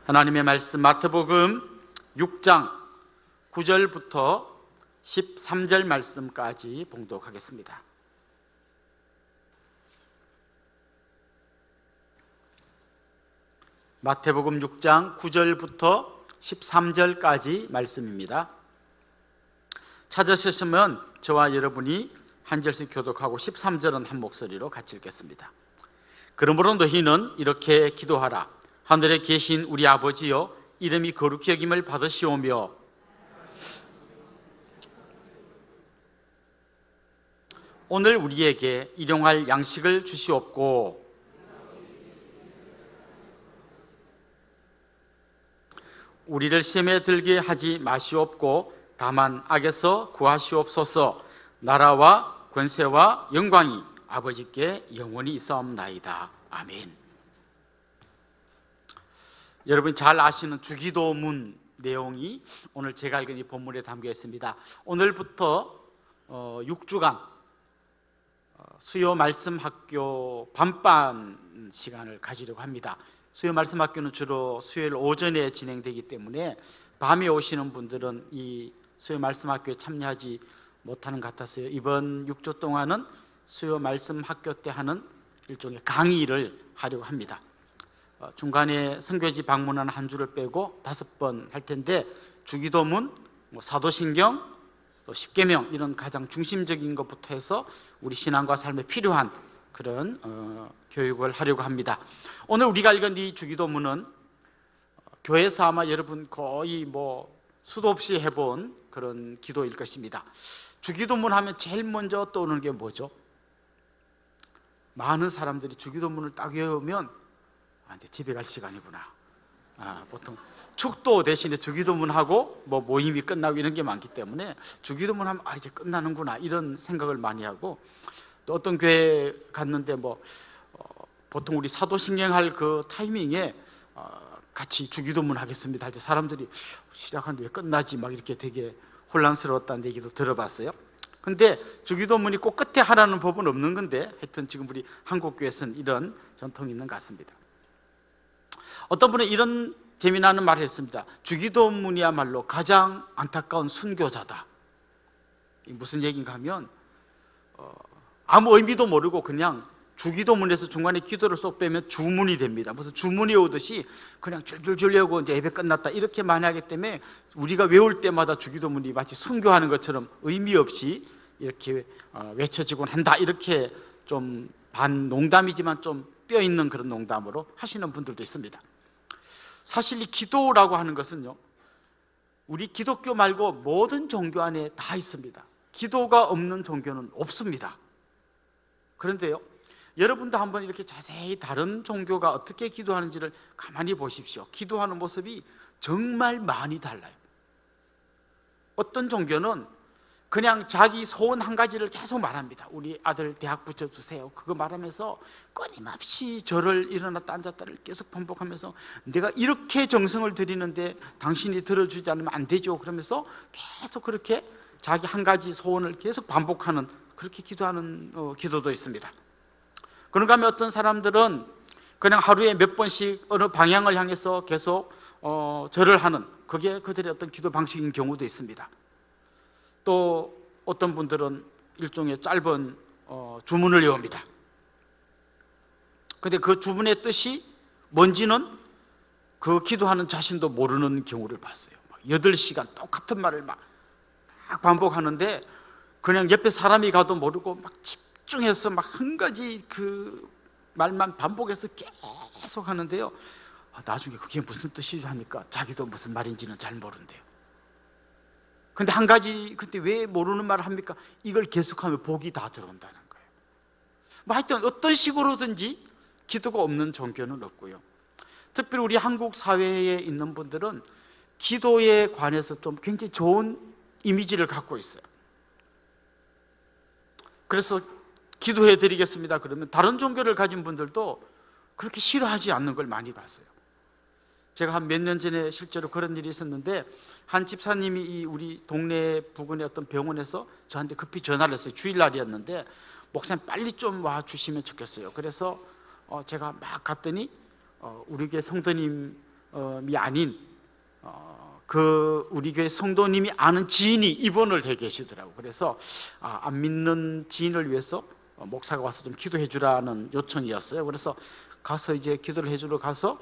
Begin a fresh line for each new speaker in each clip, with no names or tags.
하나님의 말씀 마태복음 6장 9절부터 13절 말씀까지 봉독하겠습니다. 마태복음 6장 9절부터 13절까지 말씀입니다. 찾으셨으면 저와 여러분이 한 절씩 교독하고 13절은 한 목소리로 같이 읽겠습니다. 그러므로 너희는 이렇게 기도하라. 하늘에 계신 우리 아버지여, 이름이 거룩히 여김을 받으시오며 오늘 우리에게 일용할 양식을 주시옵고 우리를 시험에 들게 하지 마시옵고 다만 악에서 구하시옵소서. 나라와 권세와 영광이 아버지께 영원히 있사옵나이다. 아멘. 여러분이 잘 아시는 주기도문 내용이 오늘 제가 읽은 이 본문에 담겨 있습니다. 오늘부터 6주간 수요 말씀학교 반반 시간을 가지려고 합니다. 수요 말씀학교는 주로 수요일 오전에 진행되기 때문에 밤에 오시는 분들은 이 수요 말씀학교에 참여하지 못하는 것 같았어요. 이번 6주 동안은 수요 말씀학교 때 하는 일종의 강의를 하려고 합니다. 중간에 선교지 방문한 한 주를 빼고 5번 할 텐데 주기도문, 사도신경, 또 십계명 이런 가장 중심적인 것부터 해서 우리 신앙과 삶에 필요한 그런 교육을 하려고 합니다. 오늘 우리가 읽은 이 주기도문은 교회에서 아마 여러분 거의 수도 없이 해본 그런 기도일 것입니다. 주기도문 하면 제일 먼저 떠오르는 게 뭐죠? 많은 사람들이 주기도문을 딱 외우면 이제 집에 갈 시간이구나. 보통 축도 대신에 주기도문하고 모임이 끝나고 이런 게 많기 때문에 주기도문 하면 이제 끝나는구나 이런 생각을 많이 하고, 또 어떤 교회 갔는데 보통 우리 사도신경 할 그 타이밍에 같이 주기도문 하겠습니다 할 때 사람들이 시작하는데 왜 끝나지 막 이렇게 되게 혼란스러웠다는 얘기도 들어봤어요. 근데 주기도문이 꼭 끝에 하라는 법은 없는 건데 하여튼 지금 우리 한국교회에서는 이런 전통이 있는 것 같습니다. 어떤 분은 이런 재미나는 말을 했습니다. 주기도문이야말로 가장 안타까운 순교자다. 무슨 얘기인가 하면 아무 의미도 모르고 그냥 주기도문에서 중간에 기도를 쏙 빼면 주문이 됩니다. 무슨 주문이 오듯이 그냥 줄줄줄 외우고 이제 예배 끝났다 이렇게 많이 하기 때문에 우리가 외울 때마다 주기도문이 마치 순교하는 것처럼 의미 없이 이렇게 외쳐지곤 한다, 이렇게 좀 반농담이지만 좀 뼈있는 그런 농담으로 하시는 분들도 있습니다. 사실 이 기도라고 하는 것은요, 우리 기독교 말고 모든 종교 안에 다 있습니다. 기도가 없는 종교는 없습니다. 그런데요, 여러분도 한번 이렇게 자세히 다른 종교가 어떻게 기도하는지를 가만히 보십시오. 기도하는 모습이 정말 많이 달라요. 어떤 종교는 그냥 자기 소원 한 가지를 계속 말합니다. 우리 아들 대학 붙여주세요. 그거 말하면서 끊임없이 절을 일어났다 앉았다를 계속 반복하면서 내가 이렇게 정성을 드리는데 당신이 들어주지 않으면 안 되죠. 그러면서 계속 그렇게 자기 한 가지 소원을 계속 반복하는, 그렇게 기도하는 기도도 있습니다. 그런가 하면 어떤 사람들은 그냥 하루에 몇 번씩 어느 방향을 향해서 계속 절을 하는, 그게 그들의 어떤 기도 방식인 경우도 있습니다. 또 어떤 분들은 일종의 짧은 주문을 외웁니다. 그런데 그 주문의 뜻이 뭔지는 그 기도하는 자신도 모르는 경우를 봤어요. 8시간 똑같은 말을 막 반복하는데 그냥 옆에 사람이 가도 모르고 막 집중해서 막 한 가지 그 말만 반복해서 계속 하는데요, 나중에 그게 무슨 뜻이지 하니까 자기도 무슨 말인지는 잘 모른대요. 근데 한 가지, 그때 왜 모르는 말을 합니까? 이걸 계속하면 복이 다 들어온다는 거예요. 하여튼 어떤 식으로든지 기도가 없는 종교는 없고요. 특별히 우리 한국 사회에 있는 분들은 기도에 관해서 좀 굉장히 좋은 이미지를 갖고 있어요. 그래서 기도해 드리겠습니다 그러면 다른 종교를 가진 분들도 그렇게 싫어하지 않는 걸 많이 봤어요. 제가 한 몇 년 전에 실제로 그런 일이 있었는데, 한 집사님이 우리 동네 부근의 어떤 병원에서 저한테 급히 전화를 했어요. 주일날이었는데 목사님 빨리 좀 와 주시면 좋겠어요. 그래서 제가 막 갔더니 우리 교회 성도님 아닌 그 우리 교회 성도님이 아는 지인이 입원을 해 계시더라고요. 그래서 안 믿는 지인을 위해서 목사가 와서 좀 기도해 주라는 요청이었어요. 그래서 가서 이제 기도를 해주러 가서,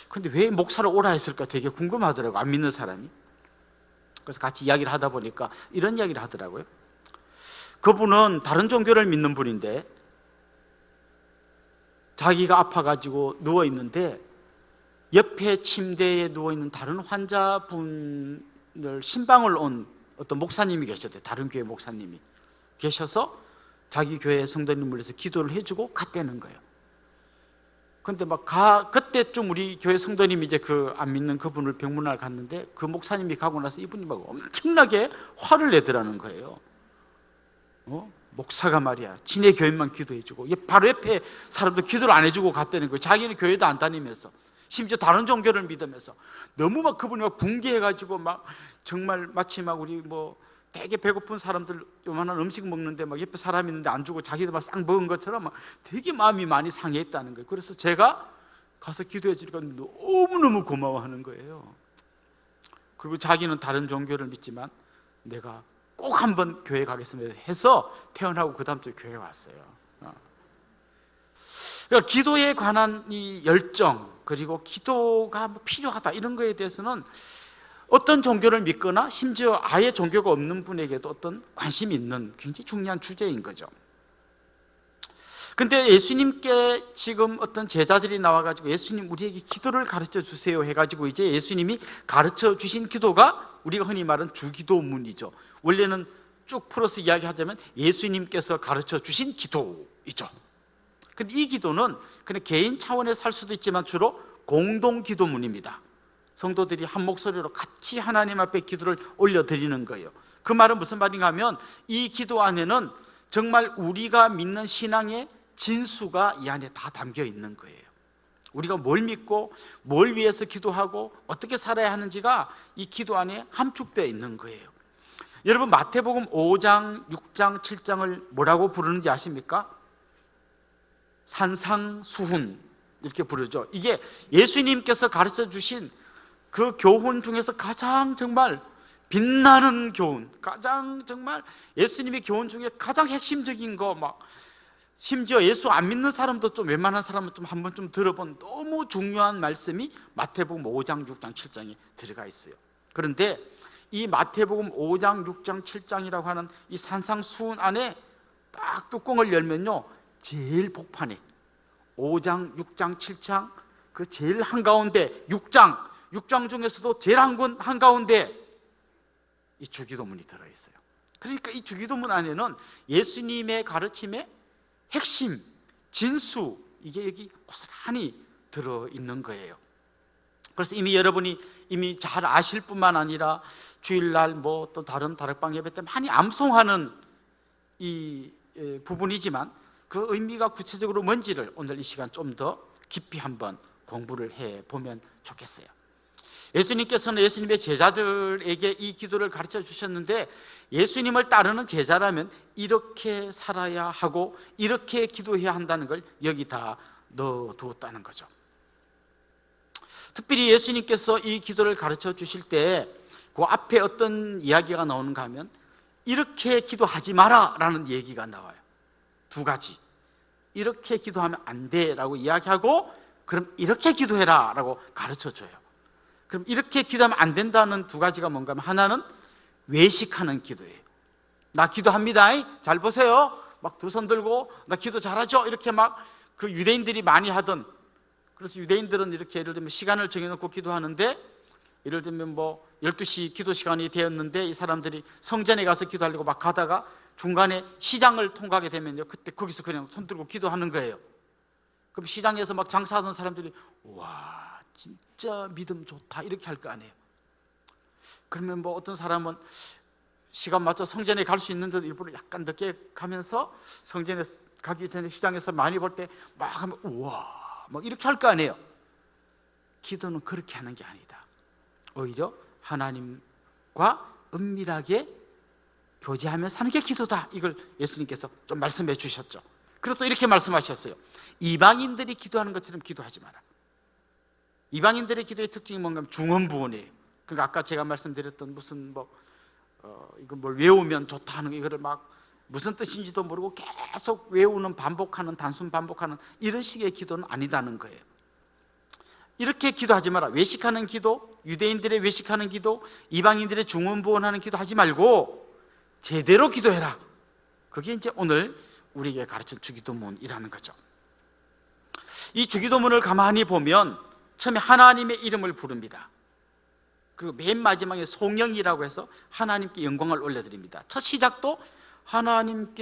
근데 왜 목사를 오라 했을까 되게 궁금하더라고요, 안 믿는 사람이. 그래서 같이 이야기를 하다 보니까 이런 이야기를 하더라고요. 그분은 다른 종교를 믿는 분인데 자기가 아파가지고 누워있는데 옆에 침대에 누워있는 다른 환자분을 신방을 온 어떤 목사님이 계셨대요. 다른 교회 목사님이 계셔서 자기 교회 성도님을 위해서 기도를 해주고 갔다는 거예요. 근데 그때쯤 우리 교회 성도님이 이제 그 안 믿는 그분을 병문안을 갔는데, 그 목사님이 가고 나서 이분이 막 엄청나게 화를 내더라는 거예요. 목사가 말이야 지네 교회만 기도해주고 바로 옆에 사람도 기도를 안 해주고 갔다는 거예요. 자기는 교회도 안 다니면서 심지어 다른 종교를 믿으면서 너무 막 그분이 막 붕괴해가지고 막 정말 마치 막 우리 뭐 되게 배고픈 사람들 요만한 음식 먹는데 막 옆에 사람 있는데 안 주고 자기도 막 싹 먹은 것처럼 막 되게 마음이 많이 상했다는 거예요. 그래서 제가 가서 기도해 주니까 너무너무 고마워하는 거예요. 그리고 자기는 다른 종교를 믿지만 내가 꼭 한번 교회 가겠습니다 해서 태어나고 그 다음 주에 교회에 왔어요. 그러니까 기도에 관한 이 열정, 그리고 기도가 뭐 필요하다 이런 거에 대해서는 어떤 종교를 믿거나 심지어 아예 종교가 없는 분에게도 어떤 관심이 있는 굉장히 중요한 주제인 거죠. 근데 예수님께 지금 어떤 제자들이 나와가지고 예수님 우리에게 기도를 가르쳐 주세요 해가지고 이제 예수님이 가르쳐 주신 기도가 우리가 흔히 말하는 주기도문이죠. 원래는 쭉 풀어서 이야기하자면 예수님께서 가르쳐 주신 기도이죠. 근데 이 기도는 그냥 개인 차원에서 할 수도 있지만 주로 공동 기도문입니다. 성도들이 한 목소리로 같이 하나님 앞에 기도를 올려드리는 거예요. 그 말은 무슨 말인가 하면 이 기도 안에는 정말 우리가 믿는 신앙의 진수가 이 안에 다 담겨 있는 거예요. 우리가 뭘 믿고 뭘 위해서 기도하고 어떻게 살아야 하는지가 이 기도 안에 함축되어 있는 거예요. 여러분 마태복음 5장, 6장, 7장을 뭐라고 부르는지 아십니까? 산상수훈 이렇게 부르죠. 이게 예수님께서 가르쳐 주신 그 교훈 중에서 가장 정말 빛나는 교훈, 가장 정말 예수님의 교훈 중에 가장 핵심적인 거, 막 심지어 예수 안 믿는 사람도 좀 웬만한 사람은 좀 한번 좀 들어본 너무 중요한 말씀이 마태복음 5장, 6장, 7장에 들어가 있어요. 그런데 이 마태복음 5장, 6장, 7장이라고 하는 이 산상수훈 안에 딱 뚜껑을 열면요, 제일 복판에 5장, 6장, 7장 그 제일 한가운데 6장 중에서도 제일 한가운데 이 주기도문이 들어있어요. 그러니까 이 주기도문 안에는 예수님의 가르침의 핵심, 진수, 이게 여기 고스란히 들어있는 거예요. 그래서 이미 여러분이 이미 잘 아실 뿐만 아니라 주일날 뭐 또 다른 다락방 예배 때 많이 암송하는 이 부분이지만 그 의미가 구체적으로 뭔지를 오늘 이 시간 좀 더 깊이 한번 공부를 해보면 좋겠어요. 예수님께서는 예수님의 제자들에게 이 기도를 가르쳐 주셨는데, 예수님을 따르는 제자라면 이렇게 살아야 하고 이렇게 기도해야 한다는 걸 여기다 넣어두었다는 거죠. 특별히 예수님께서 이 기도를 가르쳐 주실 때 그 앞에 어떤 이야기가 나오는가 하면 이렇게 기도하지 마라 라는 얘기가 나와요. 두 가지. 이렇게 기도하면 안 돼 라고 이야기하고, 그럼 이렇게 기도해라 라고 가르쳐 줘요. 그럼 이렇게 기도하면 안 된다는 두 가지가 뭔가 하면, 하나는 외식하는 기도예요. 나 기도합니다, 잘 보세요, 막 두 손 들고 나 기도 잘하죠, 이렇게 막 그 유대인들이 많이 하던. 그래서 유대인들은 이렇게 예를 들면 시간을 정해놓고 기도하는데, 예를 들면 뭐 12시 기도 시간이 되었는데 이 사람들이 성전에 가서 기도하려고 막 가다가 중간에 시장을 통과하게 되면요, 그때 거기서 그냥 손 들고 기도하는 거예요. 그럼 시장에서 막 장사하던 사람들이 와 진짜 믿음 좋다 이렇게 할 거 아니에요. 그러면 뭐 어떤 사람은 시간 맞춰 성전에 갈 수 있는데도 일부러 약간 늦게 가면서 성전에 가기 전에 시장에서 많이 볼 때 막 하면 우와 막 이렇게 할 거 아니에요. 기도는 그렇게 하는 게 아니다. 오히려 하나님과 은밀하게 교제하며 사는 게 기도다. 이걸 예수님께서 좀 말씀해 주셨죠. 그리고 또 이렇게 말씀하셨어요. 이방인들이 기도하는 것처럼 기도하지 마라. 이방인들의 기도의 특징이 뭔가 하면 중언부언이에요. 그러니까 아까 제가 말씀드렸던 무슨 이거 뭘 외우면 좋다 하는 이거를 막 무슨 뜻인지도 모르고 계속 외우는 반복하는 단순 반복하는 이런 식의 기도는 아니다는 거예요. 이렇게 기도하지 마라. 외식하는 기도, 유대인들의 외식하는 기도, 이방인들의 중언부언하는 기도 하지 말고 제대로 기도해라. 그게 이제 오늘 우리에게 가르친 주기도문이라는 거죠. 이 주기도문을 가만히 보면 처음에 하나님의 이름을 부릅니다. 그리고 맨 마지막에 송영이라고 해서 하나님께 영광을 올려드립니다. 첫 시작도 하나님의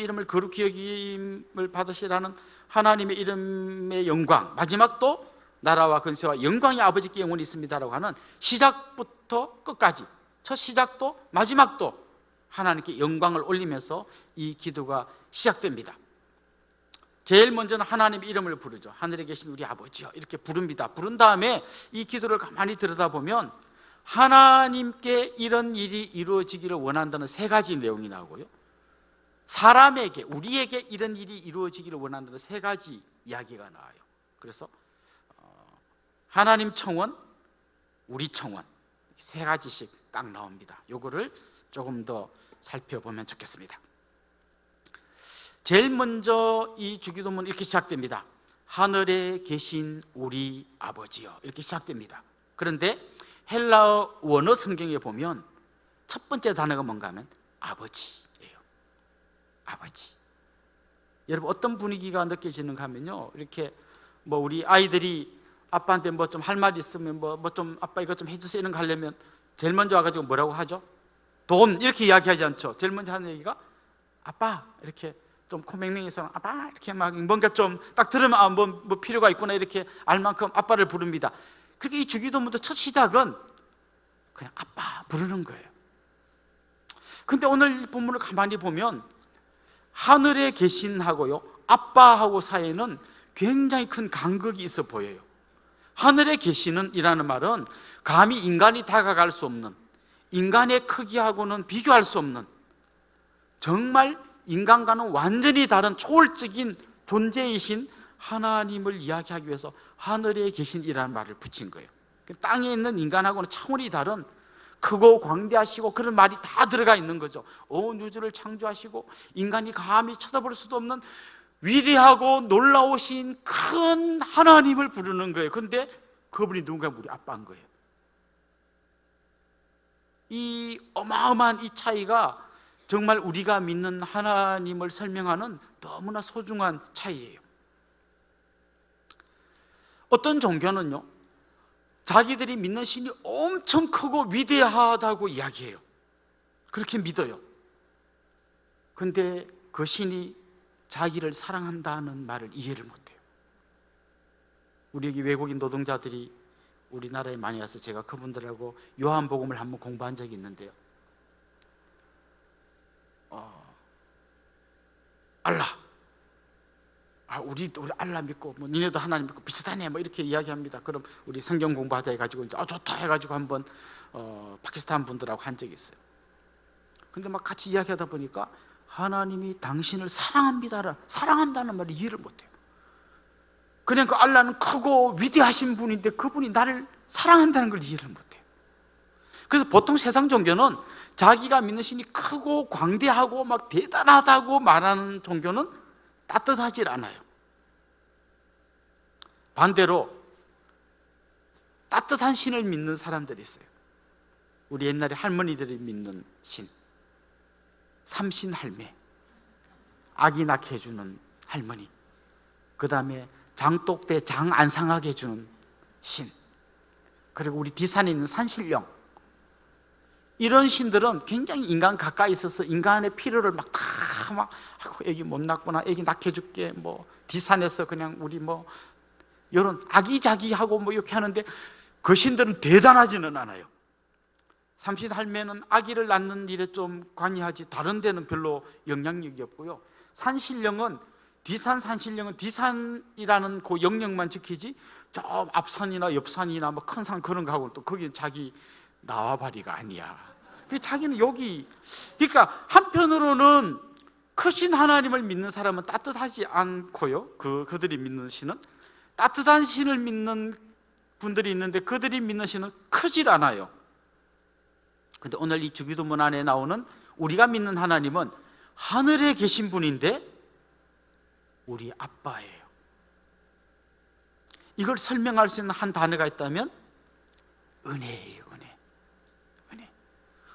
이름을 거룩히 여김을 받으시라는 하나님의 이름의 영광, 마지막도 나라와 근세와 영광이 아버지께 영원히 있습니다라고 하는 시작부터 끝까지 첫 시작도 마지막도 하나님께 영광을 올리면서 이 기도가 시작됩니다. 제일 먼저는 하나님의 이름을 부르죠. 하늘에 계신 우리 아버지요 이렇게 부릅니다. 부른 다음에 이 기도를 가만히 들여다보면 하나님께 이런 일이 이루어지기를 원한다는 세 가지 내용이 나오고요, 사람에게 우리에게 이런 일이 이루어지기를 원한다는 세 가지 이야기가 나와요. 그래서 하나님 청원, 우리 청원 세 가지씩 딱 나옵니다. 요거를 조금 더 살펴보면 좋겠습니다. 제일 먼저 이 주기도문은 이렇게 시작됩니다. 하늘에 계신 우리 아버지요 이렇게 시작됩니다. 그런데 헬라어 원어 성경에 보면 첫 번째 단어가 뭔가 하면 아버지예요. 아버지. 여러분 어떤 분위기가 느껴지는가 하면요, 이렇게 우리 아이들이 아빠한테 좀 할 말이 있으면 좀 아빠 이거 좀 해주세요 이런 거 하려면 제일 먼저 와가지고 뭐라고 하죠? 돈 이렇게 이야기하지 않죠. 제일 먼저 하는 얘기가 아빠 이렇게 좀 코맹맹해서 아빠 이렇게 막 뭔가 좀 딱 들으면 뭐 필요가 있구나 이렇게 알 만큼 아빠를 부릅니다. 그렇게 이 주기도문도 첫 시작은 그냥 아빠 부르는 거예요. 근데 오늘 본문을 가만히 보면 하늘에 계신 하고요 아빠하고 사이에는 굉장히 큰 간극이 있어 보여요. 하늘에 계시는 이라는 말은 감히 인간이 다가갈 수 없는, 인간의 크기하고는 비교할 수 없는, 정말 인간과는 완전히 다른 초월적인 존재이신 하나님을 이야기하기 위해서 하늘에 계신 이라는 말을 붙인 거예요. 땅에 있는 인간하고는 차원이 다른 크고 광대하시고 그런 말이 다 들어가 있는 거죠. 온 우주를 창조하시고 인간이 감히 쳐다볼 수도 없는 위대하고 놀라우신 큰 하나님을 부르는 거예요. 그런데 그분이 누군가 우리 아빠인 거예요. 이 어마어마한 이 차이가 정말 우리가 믿는 하나님을 설명하는 너무나 소중한 차이예요. 어떤 종교는요 자기들이 믿는 신이 엄청 크고 위대하다고 이야기해요. 그렇게 믿어요. 근데 그 신이 자기를 사랑한다는 말을 이해를 못해요. 우리 여기 외국인 노동자들이 우리나라에 많이 와서 제가 그분들하고 요한복음을 한번 공부한 적이 있는데요, 알라, 우리 알라 믿고 니네도 하나님 믿고 비슷하네 이렇게 이야기합니다. 그럼 우리 성경 공부하자 해가지고 이제 좋다 해가지고 한번 파키스탄 분들하고 한 적이 있어요. 근데 막 같이 이야기하다 보니까 하나님이 당신을 사랑한다는 말을 이해를 못해요. 그냥 그 알라는 크고 위대하신 분인데 그분이 나를 사랑한다는 걸 이해를 못해요. 그래서 보통 세상 종교는 자기가 믿는 신이 크고 광대하고 막 대단하다고 말하는 종교는 따뜻하지 않아요. 반대로 따뜻한 신을 믿는 사람들이 있어요. 우리 옛날에 할머니들이 믿는 신, 삼신할매, 아기 낳게 해주는 할머니, 그 다음에 장독대 장 안 상하게 해주는 신, 그리고 우리 뒷산에 있는 산신령, 이런 신들은 굉장히 인간 가까이 있어서 인간의 필요를 애기 못 낳구나, 애기 낳게 해줄게, 뒷산에서 그냥 우리 이런 아기자기하고 이렇게 하는데 그 신들은 대단하지는 않아요. 삼신할매는 아기를 낳는 일에 좀 관여하지 다른 데는 별로 영향력이 없고요. 산신령은 산신령은 뒷산이라는 그 영역만 지키지 저 앞산이나 옆산이나 큰 산 그런 거하고는 또 거기 자기 나와바리가 아니야. 자기는 여기, 그러니까 한편으로는 크신 하나님을 믿는 사람은 따뜻하지 않고요, 그들이 믿는 신은 따뜻한 신을 믿는 분들이 있는데 그들이 믿는 신은 크질 않아요. 근데 오늘 이 주기도문 안에 나오는 우리가 믿는 하나님은 하늘에 계신 분인데 우리 아빠예요. 이걸 설명할 수 있는 한 단어가 있다면 은혜예요. 은혜.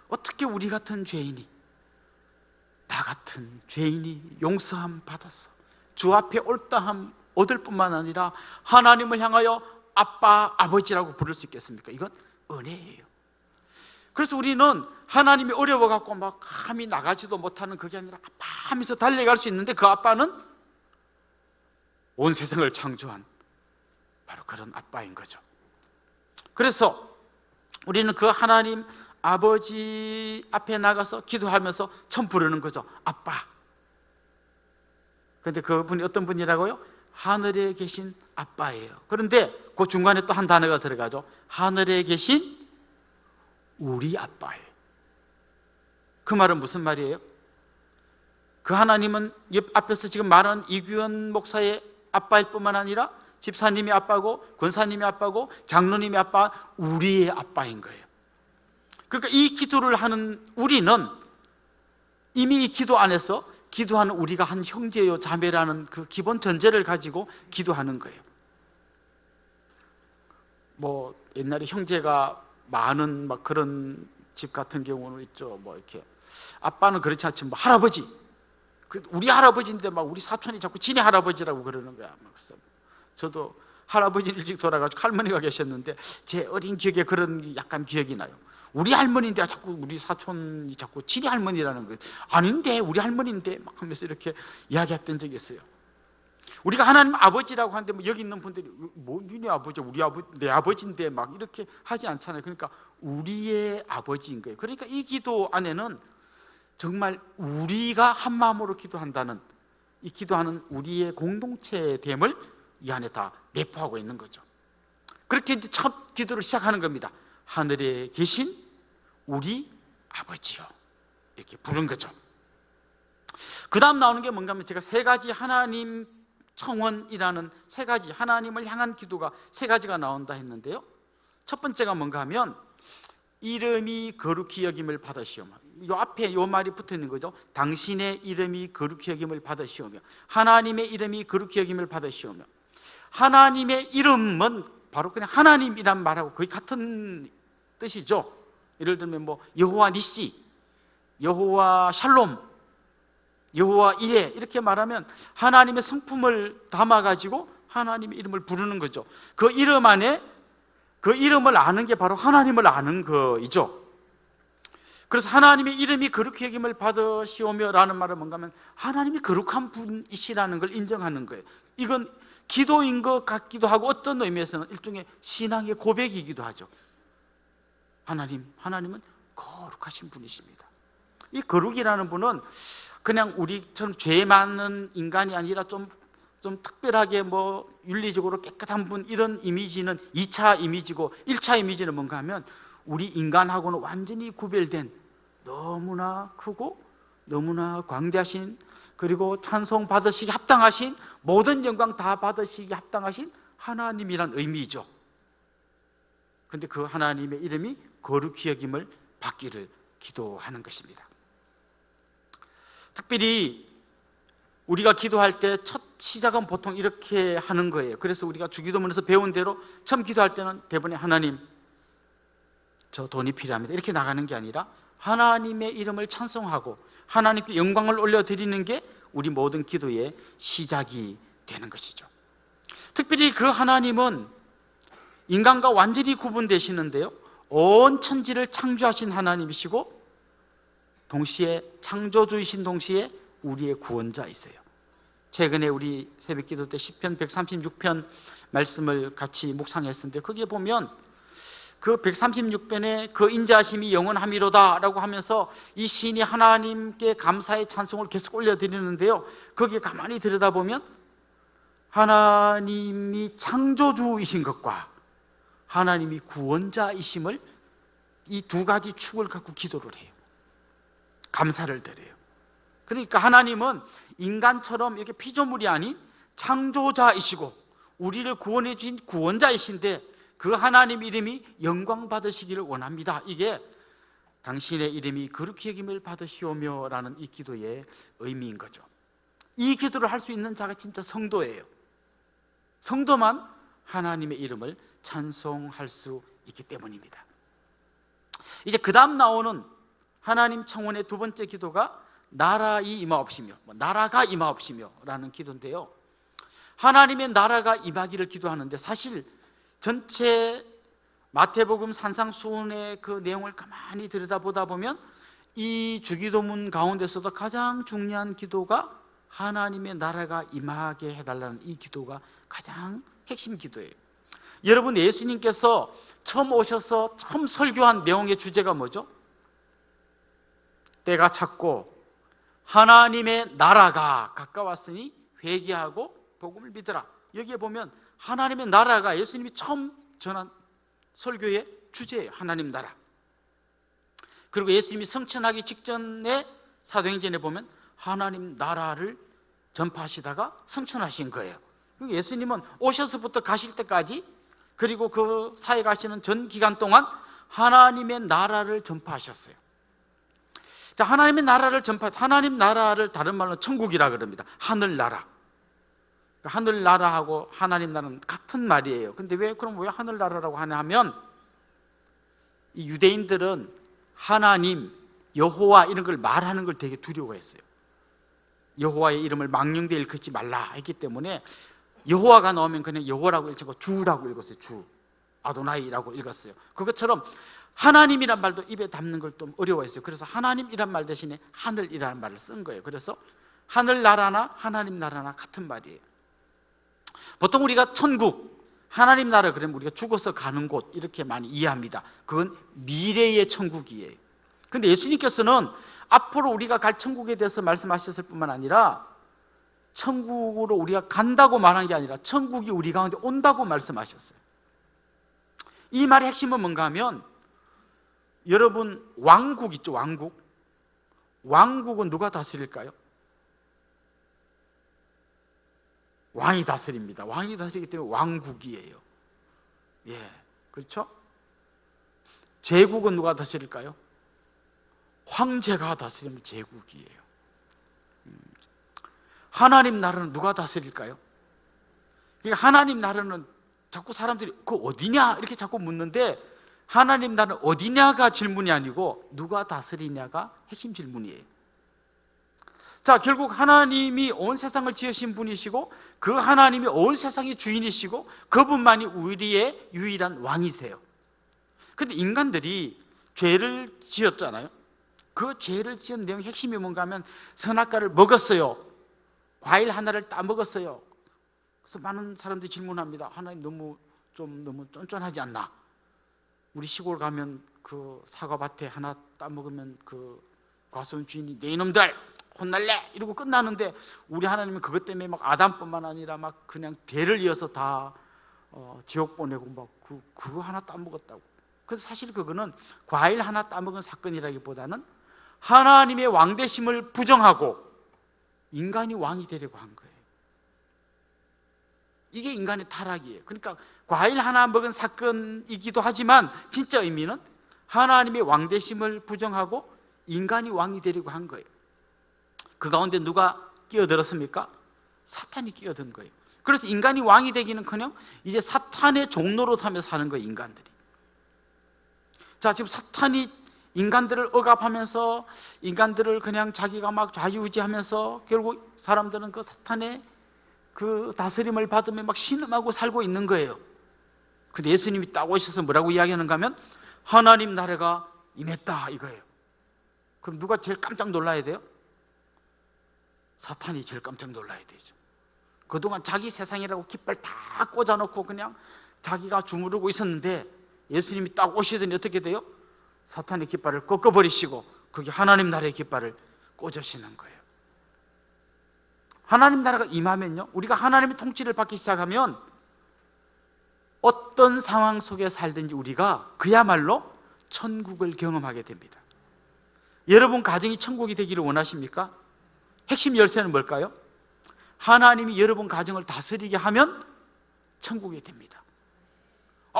어떻게 우리 같은 죄인이, 나 같은 죄인이 용서함 받았어, 주 앞에 옳다함 얻을 뿐만 아니라 하나님을 향하여 아빠, 아버지라고 부를 수 있겠습니까? 이건 은혜예요. 그래서 우리는 하나님이 어려워갖고 막 감히 나가지도 못하는 그게 아니라 아빠 하면서 달려갈 수 있는데 그 아빠는 온 세상을 창조한 바로 그런 아빠인 거죠. 그래서 우리는 그 하나님 아버지 앞에 나가서 기도하면서 처음 부르는 거죠. 아빠. 그런데 그분이 어떤 분이라고요? 하늘에 계신 아빠예요. 그런데 그 중간에 또 한 단어가 들어가죠. 하늘에 계신 우리 아빠예요. 그 말은 무슨 말이에요? 그 하나님은 옆 앞에서 지금 말한 이규현 목사의 아빠일 뿐만 아니라 집사님이 아빠고 권사님이 아빠고 장로님이 아빠, 우리의 아빠인 거예요. 그러니까 이 기도를 하는 우리는 이미 이 기도 안에서 기도하는 우리가 한 형제요 자매라는 그 기본 전제를 가지고 기도하는 거예요. 뭐 옛날에 형제가 많은 막 그런 집 같은 경우는 있죠. 뭐 이렇게 아빠는 그렇지 않지만 뭐 할아버지, 우리 할아버지인데 막 우리 사촌이 자꾸 지네 할아버지라고 그러는 거야. 그래서 저도 할아버지 일찍 돌아가지고 할머니가 계셨는데 제 어린 기억에 그런 약간 기억이 나요. 우리 할머니인데 자꾸 우리 사촌이 자꾸 지네 할머니라는 거예요. 아닌데 우리 할머니인데 막 하면서 이렇게 이야기했던 적이 있어요. 우리가 하나님 아버지라고 하는데 뭐 여기 있는 분들이 뭐 니네 아버지, 우리 아버지, 내 아버지인데 막 이렇게 하지 않잖아요. 그러니까 우리의 아버지인 거예요. 그러니까 이 기도 안에는 정말 우리가 한 마음으로 기도한다는, 이 기도하는 우리의 공동체됨을 이 안에 다 내포하고 있는 거죠. 그렇게 이제 첫 기도를 시작하는 겁니다. 하늘에 계신 우리 아버지요, 이렇게 부른 거죠. 그 다음 나오는 게 뭔가 하면 제가 세 가지 하나님 청원이라는 세 가지 하나님을 향한 기도가 세 가지가 나온다 했는데요. 첫 번째가 뭔가 하면 이름이 거룩히 여김을 받으시오며, 요 앞에 요 말이 붙어 있는 거죠. 당신의 이름이 거룩히 여김을 받으시오며, 하나님의 이름이 거룩히 여김을 받으시오며. 하나님의 이름은 바로 그냥 하나님이란 말하고 거의 같은 뜻이죠. 예를 들면 뭐 여호와 니시, 여호와 샬롬, 여호와 이레 이렇게 말하면 하나님의 성품을 담아가지고 하나님의 이름을 부르는 거죠. 그 이름 안에 그 이름을 아는 게 바로 하나님을 아는 거이죠. 그래서 하나님의 이름이 거룩히 여김을 받으시오며 라는 말은 뭔가 하면 하나님이 거룩한 분이시라는 걸 인정하는 거예요. 이건 기도인 것 같기도 하고 어떤 의미에서는 일종의 신앙의 고백이기도 하죠. 하나님은 거룩하신 분이십니다. 이 거룩이라는 분은 그냥 우리처럼 죄 많은 인간이 아니라 좀 특별하게 뭐 윤리적으로 깨끗한 분, 이런 이미지는 2차 이미지고 1차 이미지는 뭔가 하면 우리 인간하고는 완전히 구별된 너무나 크고 너무나 광대하신, 그리고 찬송 받으시기 합당하신, 모든 영광 다 받으시기 합당하신 하나님이란 의미죠. 근데 그 하나님의 이름이 거룩히 여김을 받기를 기도하는 것입니다. 특별히 우리가 기도할 때 첫 시작은 보통 이렇게 하는 거예요. 그래서 우리가 주기도문에서 배운 대로 처음 기도할 때는 대부분 하나님, 저 돈이 필요합니다 이렇게 나가는 게 아니라 하나님의 이름을 찬송하고 하나님께 영광을 올려드리는 게 우리 모든 기도의 시작이 되는 것이죠. 특별히 그 하나님은 인간과 완전히 구분되시는데요, 온 천지를 창조하신 하나님이시고 동시에 창조주이신 동시에 우리의 구원자이세요. 최근에 우리 새벽기도 때 시편 136편 말씀을 같이 묵상했는데 거기에 보면 그 136편에 그 인자하심이 영원함이로다 라고 하면서 이 시인이 하나님께 감사의 찬송을 계속 올려드리는데요, 거기에 가만히 들여다보면 하나님이 창조주이신 것과 하나님이 구원자이심을, 이 두 가지 축을 갖고 기도를 해요. 감사를 드려요. 그러니까 하나님은 인간처럼 이렇게 피조물이 아닌 창조자이시고 우리를 구원해 주신 구원자이신데 그 하나님 이름이 영광 받으시기를 원합니다. 이게 당신의 이름이 거룩히 여김을 받으시오며 라는 이 기도의 의미인 거죠. 이 기도를 할 수 있는 자가 진짜 성도예요. 성도만 하나님의 이름을 찬송할 수 있기 때문입니다. 이제 그 다음 나오는 하나님 청원의 두 번째 기도가 나라이 임하옵시며, 나라가 임하옵시며 라는 기도인데요, 하나님의 나라가 임하기를 기도하는데, 사실 전체 마태복음 산상수훈의 그 내용을 가만히 들여다보다 보면 이 주기도문 가운데서도 가장 중요한 기도가 하나님의 나라가 임하게 해달라는 이 기도가 가장 핵심 기도예요. 여러분, 예수님께서 처음 오셔서 처음 설교한 내용의 주제가 뭐죠? 때가 찼고 하나님의 나라가 가까웠으니 회개하고 복음을 믿으라. 여기에 보면 하나님의 나라가 예수님이 처음 전한 설교의 주제예요. 하나님 나라. 그리고 예수님이 성천하기 직전에 사도행전에 보면 하나님 나라를 전파하시다가 성천하신 거예요. 예수님은 오셔서부터 가실 때까지, 그리고 그 사회 가시는 전 기간 동안 하나님의 나라를 전파하셨어요. 자, 하나님의 나라를 하나님 나라를 다른 말로 천국이라 그럽니다. 하늘나라. 하늘나라하고 하나님 나라는 같은 말이에요. 근데 그럼 왜 하늘나라라고 하냐 하면, 이 유대인들은 하나님, 여호와 이런 걸 말하는 걸 되게 두려워했어요. 여호와의 이름을 망령되이 일컫지 말라 했기 때문에 여호와가 나오면 그냥 여호라고 읽고 주라고 읽었어요. 주, 아도나이라고 읽었어요. 그것처럼 하나님이란 말도 입에 담는 걸 좀 어려워했어요. 그래서 하나님이란 말 대신에 하늘이라는 말을 쓴 거예요. 그래서 하늘나라나 하나님 나라나 같은 말이에요. 보통 우리가 천국, 하나님 나라 그러면 우리가 죽어서 가는 곳 이렇게 많이 이해합니다. 그건 미래의 천국이에요. 근데 예수님께서는 앞으로 우리가 갈 천국에 대해서 말씀하셨을 뿐만 아니라 천국으로 우리가 간다고 말한 게 아니라 천국이 우리 가운데 온다고 말씀하셨어요. 이 말의 핵심은 뭔가 하면, 여러분 왕국 있죠, 왕국. 왕국은 누가 다스릴까요? 왕이 다스립니다. 왕이 다스리기 때문에 왕국이에요. 예, 그렇죠? 제국은 누가 다스릴까요? 황제가 다스리면 제국이에요. 하나님 나라는 누가 다스릴까요? 그러니까 하나님 나라는 자꾸 사람들이 그 어디냐 이렇게 자꾸 묻는데, 하나님 나라는 어디냐가 질문이 아니고 누가 다스리냐가 핵심 질문이에요. 자, 결국 하나님이 온 세상을 지으신 분이시고 그 하나님이 온 세상의 주인이시고 그분만이 우리의 유일한 왕이세요. 그런데 인간들이 죄를 지었잖아요. 그 죄를 지은 내용의 핵심이 뭔가 하면, 선악과를 먹었어요. 과일 하나를 따먹었어요. 그래서 많은 사람들이 질문합니다. 하나님 너무 쫀쫀하지 않나? 우리 시골 가면 그 사과밭에 하나 따먹으면 그 과수원 주인이 네 이놈들 혼날래 이러고 끝나는데, 우리 하나님은 그것 때문에 막 아담뿐만 아니라 막 그냥 대를 이어서 다 지옥 보내고 막 그거 하나 따먹었다고. 그래서 사실 그거는 과일 하나 따먹은 사건이라기보다는 하나님의 왕되심을 부정하고 인간이 왕이 되려고 한 거예요. 이게 인간의 타락이에요. 그러니까 과일 하나 먹은 사건이기도 하지만 진짜 의미는 하나님의 왕되심을 부정하고 인간이 왕이 되려고 한 거예요. 그 가운데 누가 끼어들었습니까? 사탄이 끼어든 거예요. 그래서 인간이 왕이 되기는커녕 이제 사탄의 종로로 타면서 사는 거예요, 인간들이. 자, 지금 사탄이 인간들을 억압하면서 인간들을 그냥 자기가 막 좌지우지하면서 결국 사람들은 그 사탄의 그 다스림을 받으며 막 신음하고 살고 있는 거예요. 근데 예수님이 딱 오셔서 뭐라고 이야기하는가 하면, 하나님 나라가 임했다 이거예요. 그럼 누가 제일 깜짝 놀라야 돼요? 사탄이 제일 깜짝 놀라야 되죠. 그동안 자기 세상이라고 깃발 다 꽂아놓고 그냥 자기가 주무르고 있었는데, 예수님이 딱 오시더니 어떻게 돼요? 사탄의 깃발을 꺾어버리시고 그게 하나님 나라의 깃발을 꽂으시는 거예요. 하나님 나라가 임하면요, 우리가 하나님의 통치를 받기 시작하면 어떤 상황 속에 살든지 우리가 그야말로 천국을 경험하게 됩니다. 여러분 가정이 천국이 되기를 원하십니까? 핵심 열쇠는 뭘까요? 하나님이 여러분 가정을 다스리게 하면 천국이 됩니다.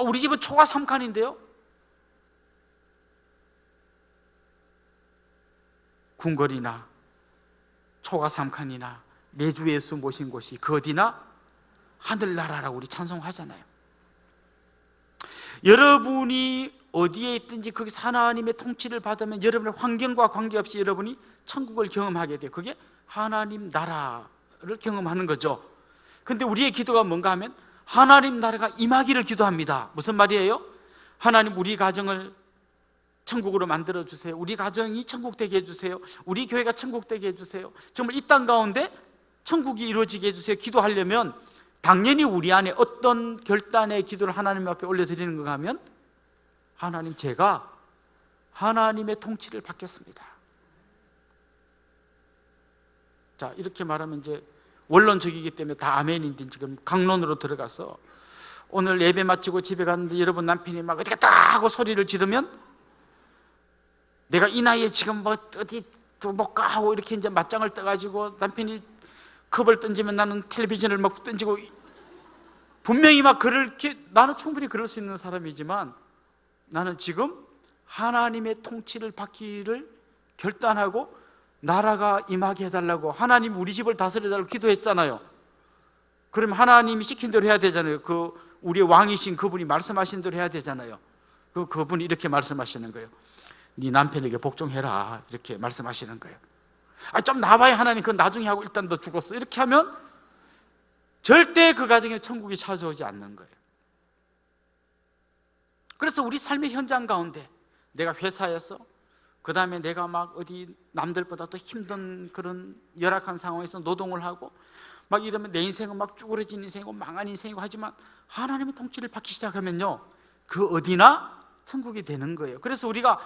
우리 집은 초가 3칸인데요. 궁궐이나 초가 3칸이나 내주 예수 모신 곳이 그 어디나 하늘나라라고 우리 찬송하잖아요. 여러분이 어디에 있든지 거기서 하나님의 통치를 받으면 여러분의 환경과 관계없이 여러분이 천국을 경험하게 돼요. 그게 하나님 나라를 경험하는 거죠. 근데 우리의 기도가 뭔가 하면 하나님 나라가 임하기를 기도합니다. 무슨 말이에요? 하나님 우리 가정을 천국으로 만들어 주세요. 우리 가정이 천국 되게 해주세요. 우리 교회가 천국 되게 해주세요. 정말 이 땅 가운데 천국이 이루어지게 해주세요. 기도하려면 당연히 우리 안에 어떤 결단의 기도를 하나님 앞에 올려드리는가 하면 하나님, 제가 하나님의 통치를 받겠습니다. 자, 이렇게 말하면 이제 원론적이기 때문에 다 아멘인데 지금 강론으로 들어가서 오늘 예배 마치고 집에 갔는데 여러분 남편이 막 어디 갔다 하고 소리를 지르면 내가 이 나이에 지금 뭐 어디 못 가 하고 이렇게 이제 맞짱을 떠가지고 남편이 컵을 던지면 나는 텔레비전을 막 던지고, 분명히 막 그렇게 나는 충분히 그럴 수 있는 사람이지만 나는 지금 하나님의 통치를 받기를 결단하고 나라가 임하게 해달라고, 하나님 우리 집을 다스려달라고 기도했잖아요. 그러면 하나님이 시킨 대로 해야 되잖아요. 그 우리의 왕이신 그분이 말씀하신 대로 해야 되잖아요. 그분이 이렇게 말씀하시는 거예요. 네 남편에게 복종해라, 이렇게 말씀하시는 거예요. 좀 나와야 하나님 그건 나중에 하고 일단 너 죽었어, 이렇게 하면 절대 그 가정에 천국이 찾아오지 않는 거예요. 그래서 우리 삶의 현장 가운데 내가 회사에서, 그 다음에 내가 막 어디 남들보다 더 힘든 그런 열악한 상황에서 노동을 하고 막 이러면 내 인생은 막 쭈그러진 인생이고 망한 인생이고 하지만 하나님의 통치를 받기 시작하면요, 그 어디나 천국이 되는 거예요. 그래서 우리가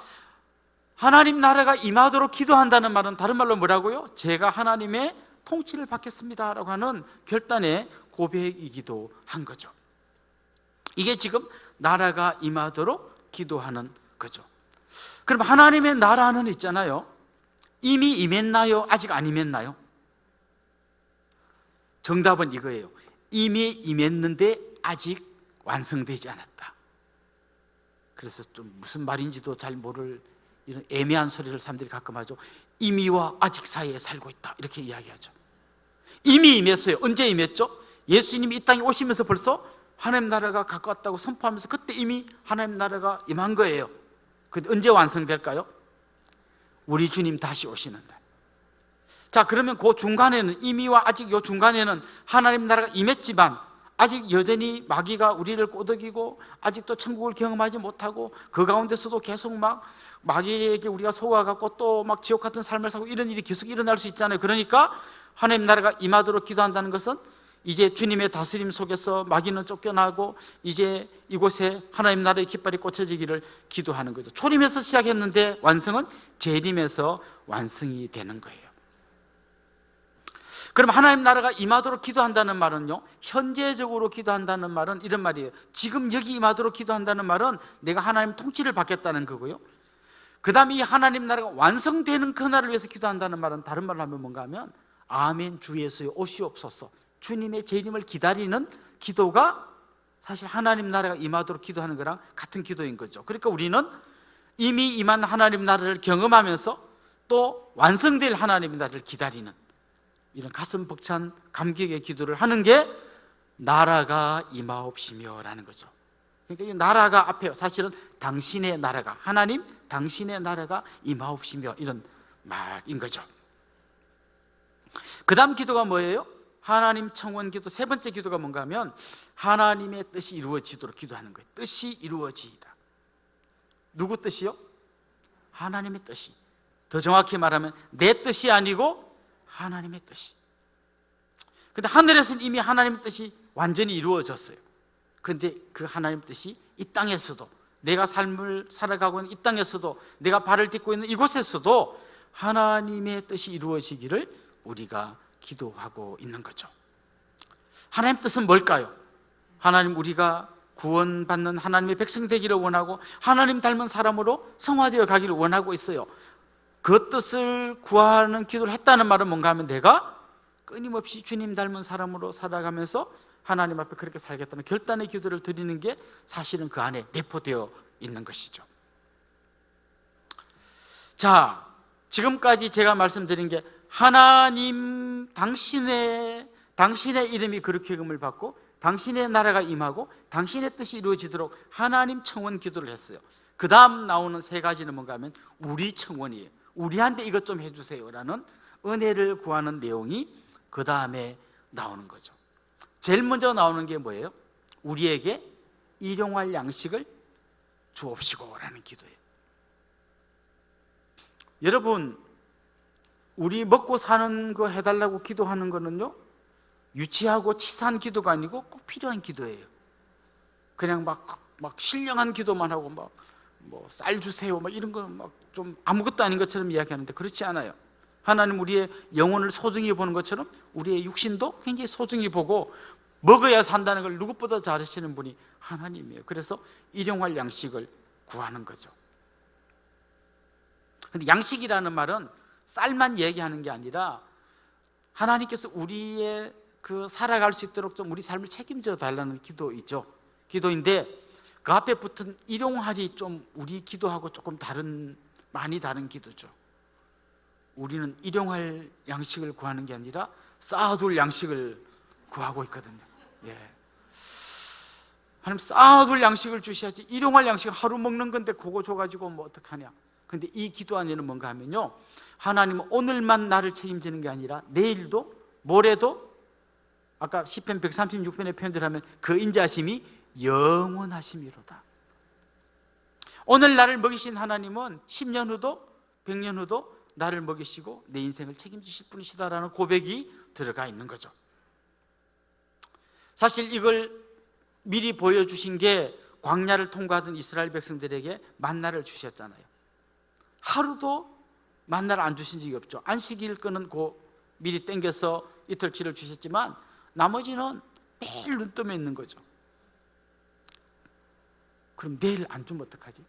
하나님 나라가 임하도록 기도한다는 말은 다른 말로 뭐라고요? 제가 하나님의 통치를 받겠습니다 라고 하는 결단의 고백이기도 한 거죠. 이게 지금 나라가 임하도록 기도하는 거죠. 그럼 하나님의 나라는 있잖아요, 이미 임했나요? 아직 안 임했나요? 정답은 이거예요. 이미 임했는데 아직 완성되지 않았다. 그래서 좀 무슨 말인지도 잘 모를 이런 애매한 소리를 사람들이 가끔 하죠. 이미와 아직 사이에 살고 있다, 이렇게 이야기하죠. 이미 임했어요. 언제 임했죠? 예수님이 이 땅에 오시면서 벌써 하나님 나라가 가까웠다고 선포하면서 그때 이미 하나님 나라가 임한 거예요. 근데 언제 완성될까요? 우리 주님 다시 오시는 날. 자, 그러면 그 중간에는, 이미와 아직 요 중간에는 하나님 나라가 임했지만 아직 여전히 마귀가 우리를 꼬드기고 아직도 천국을 경험하지 못하고 그 가운데서도 계속 막 마귀에게 우리가 속아갖고 또 막 지옥 같은 삶을 살고 이런 일이 계속 일어날 수 있잖아요. 그러니까 하나님 나라가 임하도록 기도한다는 것은 이제 주님의 다스림 속에서 마귀는 쫓겨나고 이제 이곳에 하나님 나라의 깃발이 꽂혀지기를 기도하는 거죠. 초림에서 시작했는데 완성은 재림에서 완성이 되는 거예요. 그럼 하나님 나라가 임하도록 기도한다는 말은요, 현재적으로 기도한다는 말은 이런 말이에요. 지금 여기 임하도록 기도한다는 말은 내가 하나님 통치를 받겠다는 거고요. 그 다음에 이 하나님 나라가 완성되는 그날을 위해서 기도한다는 말은 다른 말로 하면 뭔가 하면 아멘 주 예수의 오시옵소서, 주님의 재림을 기다리는 기도가 사실 하나님 나라가 임하도록 기도하는 거랑 같은 기도인 거죠. 그러니까 우리는 이미 임한 하나님 나라를 경험하면서 또 완성될 하나님 나라를 기다리는 이런 가슴 벅찬 감격의 기도를 하는 게 나라가 임하옵시며 라는 거죠. 그러니까 이 나라가 앞에 사실은 당신의 나라가, 하나님 당신의 나라가 임하옵시며 이런 말인 거죠. 그 다음 기도가 뭐예요? 하나님 청원 기도. 세 번째 기도가 뭔가 하면 하나님의 뜻이 이루어지도록 기도하는 거예요. 뜻이 이루어지이다. 누구 뜻이요? 하나님의 뜻이. 더 정확히 말하면 내 뜻이 아니고 하나님의 뜻이. 근데 하늘에서는 이미 하나님의 뜻이 완전히 이루어졌어요. 근데 그 하나님의 뜻이 이 땅에서도, 내가 삶을 살아가고 있는 이 땅에서도, 내가 발을 딛고 있는 이곳에서도 하나님의 뜻이 이루어지기를 우리가 기도하고 있는 거죠. 하나님의 뜻은 뭘까요? 하나님, 우리가 구원받는 하나님의 백성 되기를 원하고 하나님 닮은 사람으로 성화되어 가기를 원하고 있어요. 그 뜻을 구하는 기도를 했다는 말은 뭔가 하면 내가 끊임없이 주님 닮은 사람으로 살아가면서 하나님 앞에 그렇게 살겠다는 결단의 기도를 드리는 게 사실은 그 안에 내포되어 있는 것이죠. 자, 지금까지 제가 말씀드린 게 하나님 당신의 이름이 그렇게 여김을 받고 당신의 나라가 임하고 당신의 뜻이 이루어지도록 하나님 청원 기도를 했어요. 그 다음 나오는 세 가지는 뭔가 하면 우리 청원이에요. 우리한테 이것 좀 해주세요 라는 은혜를 구하는 내용이 그 다음에 나오는 거죠. 제일 먼저 나오는 게 뭐예요? 우리에게 일용할 양식을 주옵시고 라는 기도예요. 여러분, 우리 먹고 사는 거 해달라고 기도하는 거는요, 유치하고 치사한 기도가 아니고 꼭 필요한 기도예요. 그냥 막 신령한 기도만 하고 뭐 쌀 주세요 막 이런 거 막 좀 아무것도 아닌 것처럼 이야기하는데 그렇지 않아요. 하나님 우리의 영혼을 소중히 보는 것처럼 우리의 육신도 굉장히 소중히 보고 먹어야 산다는 걸 누구보다 잘 아시는 분이 하나님이에요. 그래서 일용할 양식을 구하는 거죠. 근데 양식이라는 말은 쌀만 얘기하는 게 아니라 하나님께서 우리의 그 살아갈 수 있도록 좀 우리 삶을 책임져 달라는 기도이죠. 기도인데 그 앞에 붙은 일용할이 좀 우리 기도하고 조금 많이 다른 기도죠. 우리는 일용할 양식을 구하는 게 아니라 쌓아둘 양식을 구하고 있거든요. 예. 하나님 쌓아둘 양식을 주셔야지. 일용할 양식 하루 먹는 건데 그거 줘가지고 뭐 어떡하냐. 근데 이 기도 안에는 뭔가 하면요, 하나님은 오늘만 나를 책임지는 게 아니라 내일도 모레도, 아까 시편 136편의 표현대로 하면 그 인자하심이 영원하심이로다. 오늘 나를 먹이신 하나님은 10년 후도 100년 후도 나를 먹이시고 내 인생을 책임지실 분이시다라는 고백이 들어가 있는 거죠. 사실 이걸 미리 보여주신 게 광야를 통과하던 이스라엘 백성들에게 만나를 주셨잖아요. 하루도 만나를 안 주신 적이 없죠. 안식일 거는 미리 땡겨서 이틀치를 주셨지만 나머지는 매일 눈 뜨며 있는 거죠. 그럼 내일 안 주면 어떡하지?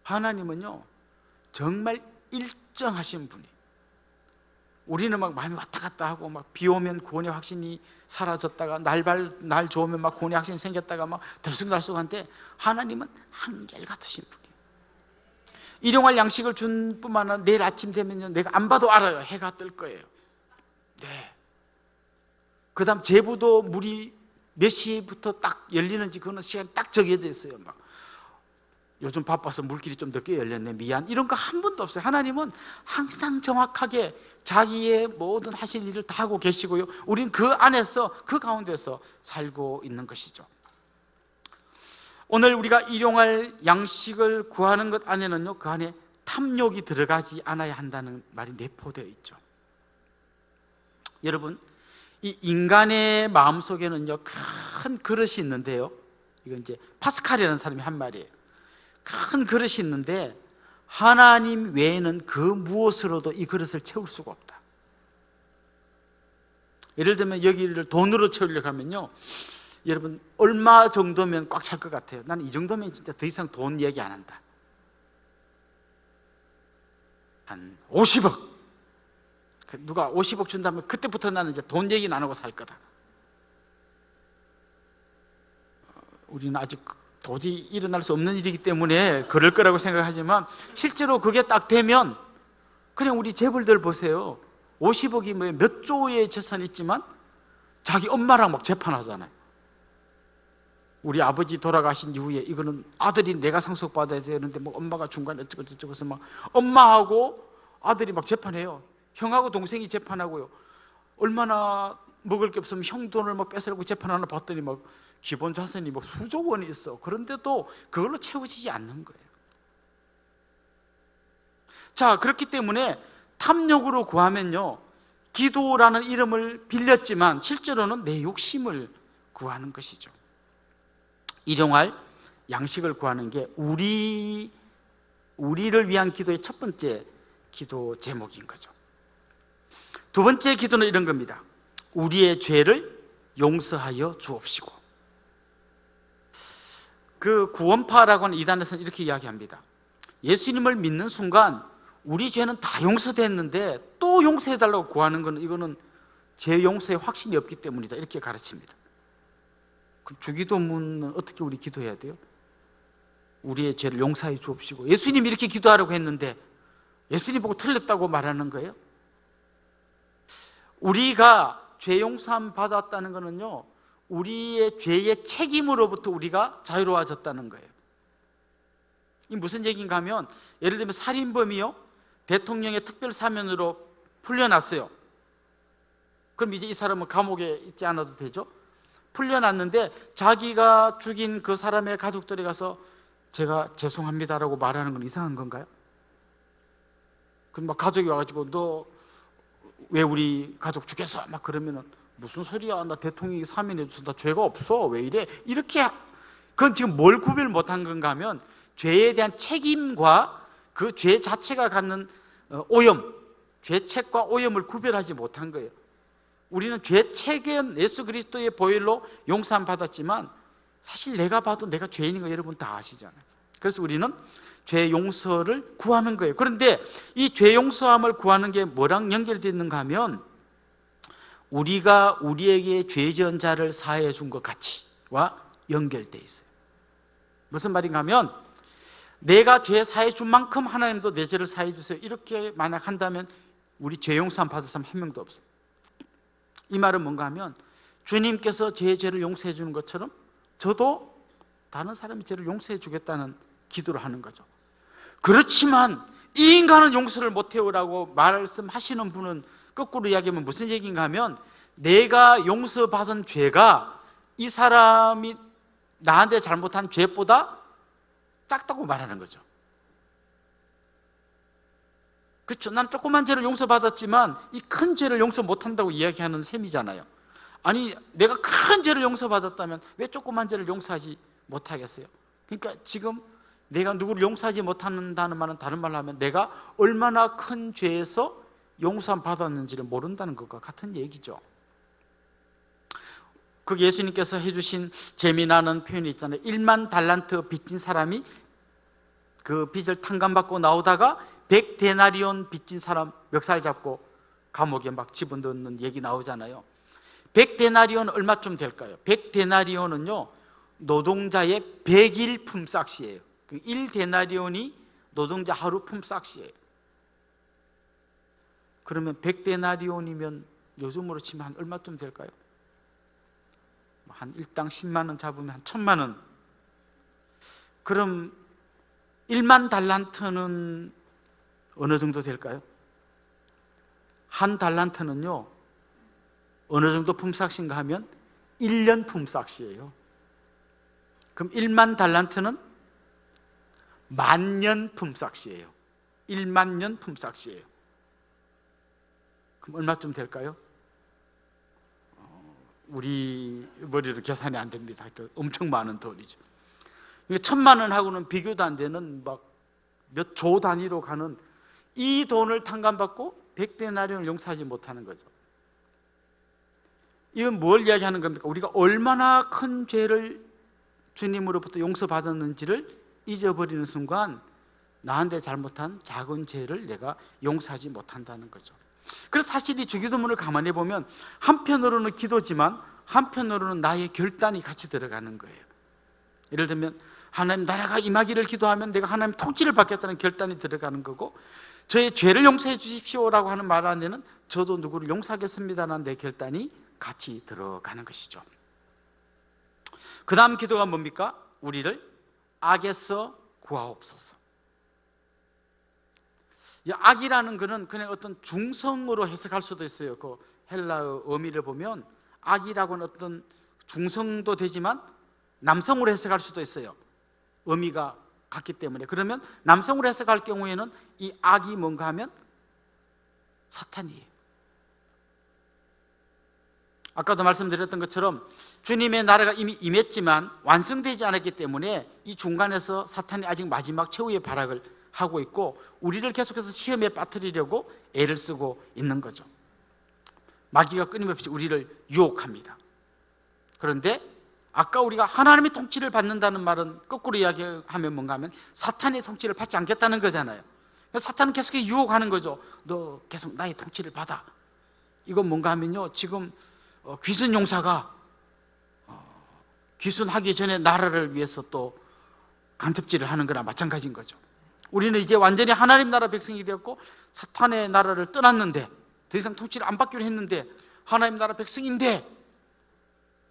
하나님은요 정말 일정하신 분이, 우리는 막 마음이 왔다 갔다 하고 막 비 오면 구원의 확신이 사라졌다가 날 좋으면 막 구원의 확신이 생겼다가 막 들쑥날쑥한데 하나님은 한결같으신 분이에요. 일용할 양식을 준 뿐만 아니라 내일 아침 되면요 내가 안 봐도 알아요. 해가 뜰 거예요. 네. 그 다음 제부도 물이 몇 시부터 딱 열리는지 그거는 시간이 딱 정해져 있어요. 막 요즘 바빠서 물길이 좀 늦게 열렸네 미안, 이런 거 한 번도 없어요. 하나님은 항상 정확하게 자기의 모든 하실 일을 다 하고 계시고요, 우리는 그 안에서 그 가운데서 살고 있는 것이죠. 오늘 우리가 일용할 양식을 구하는 것 안에는요 그 안에 탐욕이 들어가지 않아야 한다는 말이 내포되어 있죠. 여러분, 이 인간의 마음속에는요 큰 그릇이 있는데요, 이건 이제 파스칼이라는 사람이 한 말이에요. 큰 그릇이 있는데 하나님 외에는 그 무엇으로도 이 그릇을 채울 수가 없다. 예를 들면 여기를 돈으로 채우려고 하면요, 여러분 얼마 정도면 꽉 찰 것 같아요? 나는 이 정도면 진짜 더 이상 돈 얘기 안 한다. 한 50억. 누가 50억 준다면 그때부터 나는 이제 돈 얘기는 안 하고 살 거다. 우리는 아직 도저히 일어날 수 없는 일이기 때문에 그럴 거라고 생각하지만 실제로 그게 딱 되면 그냥 우리 재벌들 보세요. 50억이 몇 조의 재산이 있지만 자기 엄마랑 막 재판하잖아요. 우리 아버지 돌아가신 이후에 이거는 아들이 내가 상속받아야 되는데 뭐 엄마가 중간에 어쩌고 저쩌고 해서 막 엄마하고 아들이 막 재판해요. 형하고 동생이 재판하고요. 얼마나 먹을 게 없으면 형 돈을 막 뺏으려고 재판하나 봤더니 막 기본 자산이 막 수조 원이 있어. 그런데도 그걸로 채워지지 않는 거예요. 자, 그렇기 때문에 탐욕으로 구하면요 기도라는 이름을 빌렸지만 실제로는 내 욕심을 구하는 것이죠. 일용할 양식을 구하는 게 우리를 위한 기도의 첫 번째 기도 제목인 거죠. 두 번째 기도는 이런 겁니다. 우리의 죄를 용서하여 주옵시고. 그 구원파라고 하는 이단에서는 이렇게 이야기합니다. 예수님을 믿는 순간 우리 죄는 다 용서됐는데 또 용서해달라고 구하는 거는 이거는 죄 용서에 확신이 없기 때문이다, 이렇게 가르칩니다. 그럼 주기도문은 어떻게 우리 기도해야 돼요? 우리의 죄를 용서해 주옵시고, 예수님이 이렇게 기도하라고 했는데 예수님 보고 틀렸다고 말하는 거예요? 우리가 죄 용서함 받았다는 것은요, 우리의 죄의 책임으로부터 우리가 자유로워졌다는 거예요. 이 무슨 얘기인가 하면, 예를 들면 살인범이요, 대통령의 특별 사면으로 풀려났어요. 그럼 이제 이 사람은 감옥에 있지 않아도 되죠? 풀려났는데 자기가 죽인 그 사람의 가족들이 가서 제가 죄송합니다라고 말하는 건 이상한 건가요? 그럼 막 가족이 와가지고 너 왜 우리 가족 죽였어? 막 그러면은 무슨 소리야, 나 대통령이 사면해줘서 나 죄가 없어, 왜 이래? 이렇게. 그건 지금 뭘 구별 못한 건가 하면, 죄에 대한 책임과 그 죄 자체가 갖는 오염, 죄책과 오염을 구별하지 못한 거예요. 우리는 죄책은 예수 그리스도의 보혈로 용서함 받았지만 사실 내가 봐도 내가 죄인인 거 여러분 다 아시잖아요. 그래서 우리는 죄 용서를 구하는 거예요. 그런데 이 죄 용서함을 구하는 게 뭐랑 연결되어 있는가 하면, 우리가 우리에게 죄 지은 자를 사하여 준 것 가치와 연결되어 있어요. 무슨 말인가 하면, 내가 죄 사해 준 만큼 하나님도 내 죄를 사해 주세요, 이렇게 만약 한다면 우리 죄 용서함 받을 사람 한 명도 없어요. 이 말은 뭔가 하면, 주님께서 제 죄를 용서해 주는 것처럼 저도 다른 사람의 죄를 용서해 주겠다는 기도를 하는 거죠. 그렇지만 이 인간은 용서를 못해요라고 말씀하시는 분은 거꾸로 이야기하면 무슨 얘기인가 하면, 내가 용서받은 죄가 이 사람이 나한테 잘못한 죄보다 작다고 말하는 거죠. 그렇죠? 난 조그만 죄를 용서받았지만 이 큰 죄를 용서 못한다고 이야기하는 셈이잖아요. 아니, 내가 큰 죄를 용서받았다면 왜 조그만 죄를 용서하지 못하겠어요? 그러니까 지금 내가 누구를 용서하지 못한다는 말은, 다른 말로 하면 내가 얼마나 큰 죄에서 용서함 받았는지를 모른다는 것과 같은 얘기죠. 그 예수님께서 해주신 재미나는 표현이 있잖아요. 1만 달란트 빚진 사람이 그 빚을 탕감받고 나오다가 100데나리온 빚진 사람 멱살 잡고 감옥에 막 집어넣는 얘기 나오잖아요. 100데나리온 얼마쯤 될까요? 100데나리온은요 노동자의 100일 품삯이에요. 1데나리온이 노동자 하루 품삯이에요. 그러면 100데나리온이면 요즘으로 치면 한 얼마쯤 될까요? 한 일당 10만 원 잡으면 한 1000만 원. 그럼 1만 달란트는 어느 정도 될까요? 한 달란트는요 어느 정도 품삯인가 하면 1년 품삯이에요. 그럼 1만 달란트는 10,000년 품삯이에요. 1만 년 품삯이에요. 그럼 얼마쯤 될까요? 우리 머리로 계산이 안 됩니다. 엄청 많은 돈이죠. 1,000만 원하고는 비교도 안 되는 막 몇 조 단위로 가는 이 돈을 탕감받고 100데나리온을 용서하지 못하는 거죠. 이건 뭘 이야기하는 겁니까? 우리가 얼마나 큰 죄를 주님으로부터 용서받았는지를 잊어버리는 순간 나한테 잘못한 작은 죄를 내가 용서하지 못한다는 거죠. 그래서 사실 이 주기도문을 가만히 보면 한편으로는 기도지만 한편으로는 나의 결단이 같이 들어가는 거예요. 예를 들면 하나님 나라가 임하기를 기도하면 내가 하나님 통치를 받겠다는 결단이 들어가는 거고, 저의 죄를 용서해 주십시오라고 하는 말 안에는 저도 누구를 용서하겠습니다라는 내 결단이 같이 들어가는 것이죠. 그 다음 기도가 뭡니까? 우리를 악에서 구하옵소서. 이 악이라는 것은 그냥 어떤 중성으로 해석할 수도 있어요. 그 헬라어 의미를 보면 악이라고는 어떤 중성도 되지만 남성으로 해석할 수도 있어요. 의미가 같기 때문에. 그러면 남성으로 해석할 경우에는 이 악이 뭔가 하면 사탄이에요. 아까도 말씀드렸던 것처럼 주님의 나라가 이미 임했지만 완성되지 않았기 때문에 이 중간에서 사탄이 아직 마지막 최후의 발악을 하고 있고 우리를 계속해서 시험에 빠뜨리려고 애를 쓰고 있는 거죠. 마귀가 끊임없이 우리를 유혹합니다. 그런데 아까 우리가 하나님의 통치를 받는다는 말은 거꾸로 이야기하면 뭔가 하면 사탄의 통치를 받지 않겠다는 거잖아요. 사탄은 계속 유혹하는 거죠. 너 계속 나의 통치를 받아. 이건 뭔가 하면요, 지금 귀순 용사가 귀순하기 전에 나라를 위해서 또 간첩질을 하는 거나 마찬가지인 거죠. 우리는 이제 완전히 하나님 나라 백성이 되었고 사탄의 나라를 떠났는데, 더 이상 통치를 안 받기로 했는데 하나님 나라 백성인데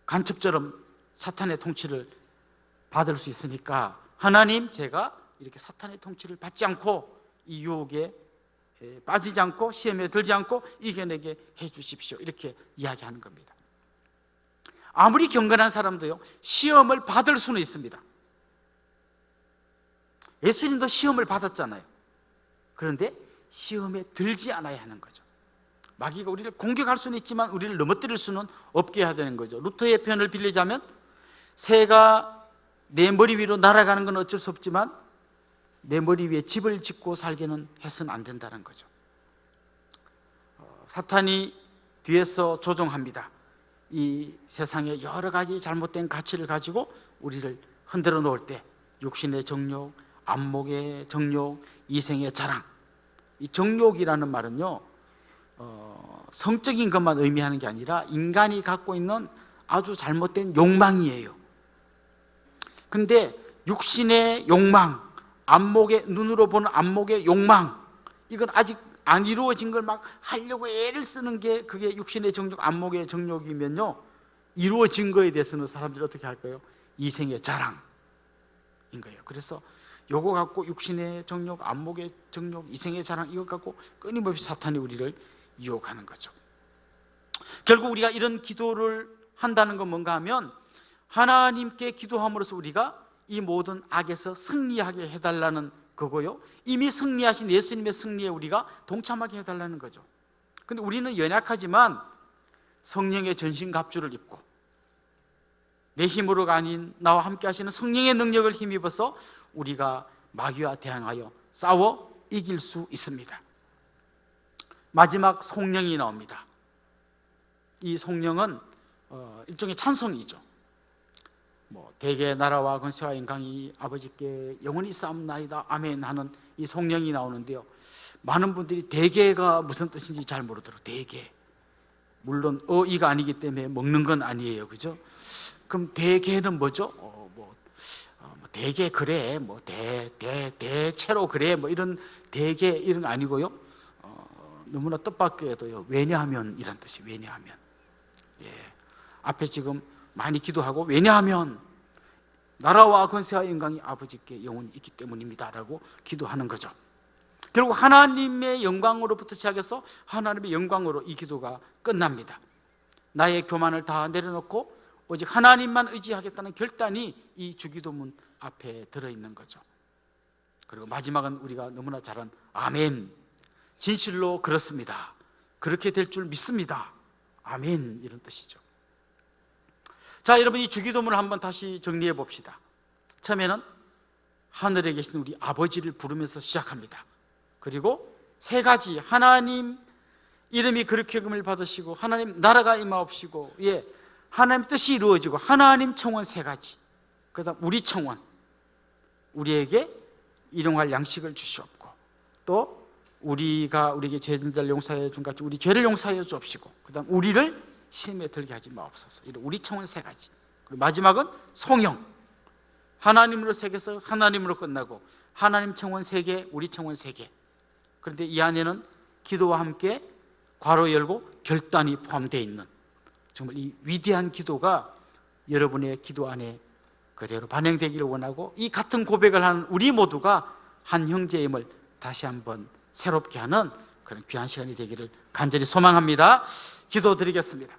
간첩처럼 사탄의 통치를 받을 수 있으니까, 하나님, 제가 이렇게 사탄의 통치를 받지 않고 이 유혹에 빠지지 않고 시험에 들지 않고 이겨내게 해 주십시오, 이렇게 이야기하는 겁니다. 아무리 경건한 사람도요, 시험을 받을 수는 있습니다. 예수님도 시험을 받았잖아요. 그런데 시험에 들지 않아야 하는 거죠. 마귀가 우리를 공격할 수는 있지만 우리를 넘어뜨릴 수는 없게 해야 되는 거죠. 루터의 표현을 빌리자면, 새가 내 머리 위로 날아가는 건 어쩔 수 없지만 내 머리 위에 집을 짓고 살기는 해서는 안 된다는 거죠. 사탄이 뒤에서 조종합니다. 이 세상에 여러 가지 잘못된 가치를 가지고 우리를 흔들어 놓을 때, 육신의 정욕, 안목의 정욕, 이생의 자랑. 이 정욕이라는 말은요, 성적인 것만 의미하는 게 아니라 인간이 갖고 있는 아주 잘못된 욕망이에요. 근데 육신의 욕망, 안목의, 눈으로 보는 안목의 욕망, 이건 아직 안 이루어진 걸 막 하려고 애를 쓰는 게 그게 육신의 정욕, 안목의 정욕이면요, 이루어진 거에 대해서는 사람들이 어떻게 할까요? 이생의 자랑인 거예요. 그래서 요거 갖고 육신의 정욕, 안목의 정욕, 이생의 자랑, 이것 갖고 끊임없이 사탄이 우리를 유혹하는 거죠. 결국 우리가 이런 기도를 한다는 건 뭔가 하면, 하나님께 기도함으로써 우리가 이 모든 악에서 승리하게 해달라는 거고요, 이미 승리하신 예수님의 승리에 우리가 동참하게 해달라는 거죠. 근데 우리는 연약하지만 성령의 전신갑주를 입고 내 힘으로가 아닌 나와 함께 하시는 성령의 능력을 힘입어서 우리가 마귀와 대항하여 싸워 이길 수 있습니다. 마지막 송령이 나옵니다. 이 송령은 일종의 찬송이죠. 대개 나라와 권세와 영광이 아버지께 영원히 쌓옵나이다 아멘 하는 이 송령이 나오는데요, 많은 분들이 대개가 무슨 뜻인지 잘 모르더라고요. 대개, 물론 이가 아니기 때문에 먹는 건 아니에요, 그죠? 그럼 대개는 뭐죠? 대개 그래, 대체로 그래, 이런 대개 이런 거 아니고요, 너무나 뜻밖에도요, 왜냐하면 이란 뜻이, 왜냐하면. 앞에 지금 많이 기도하고, 왜냐하면 나라와 권세와 영광이 아버지께 영원히 있기 때문입니다 라고 기도하는 거죠. 결국 하나님의 영광으로부터 시작해서 하나님의 영광으로 이 기도가 끝납니다. 나의 교만을 다 내려놓고 오직 하나님만 의지하겠다는 결단이 이 주기도문 앞에 들어있는 거죠. 그리고 마지막은 우리가 너무나 잘 아는 아멘, 진실로 그렇습니다, 그렇게 될 줄 믿습니다, 아멘, 이런 뜻이죠. 자, 여러분, 이 주기도문을 한번 다시 정리해 봅시다. 처음에는 하늘에 계신 우리 아버지를 부르면서 시작합니다. 그리고 세 가지, 하나님 이름이 그렇게 금을 받으시고, 하나님 나라가 임하옵시고, 하나님 뜻이 이루어지고, 하나님 청원 세 가지. 그 다음 우리 청원, 우리에게 일용할 양식을 주시옵고, 또 우리가 우리에게 죄진 자를 용서하여 준 같이 우리 죄를 용서하여 주옵시고, 그 다음 우리를 시험에 들게 하지 마옵소서. 이런 우리 청원 세 가지. 그리고 마지막은 송영, 하나님으로 시작해서 하나님으로 끝나고, 하나님 청원 세 개, 우리 청원 세 개. 그런데 이 안에는 기도와 함께 괄호 열고 결단이 포함되어 있는, 정말 이 위대한 기도가 여러분의 기도 안에 그대로 반영되기를 원하고, 이 같은 고백을 하는 우리 모두가 한 형제임을 다시 한번 새롭게 하는 그런 귀한 시간이 되기를 간절히 소망합니다. 기도드리겠습니다.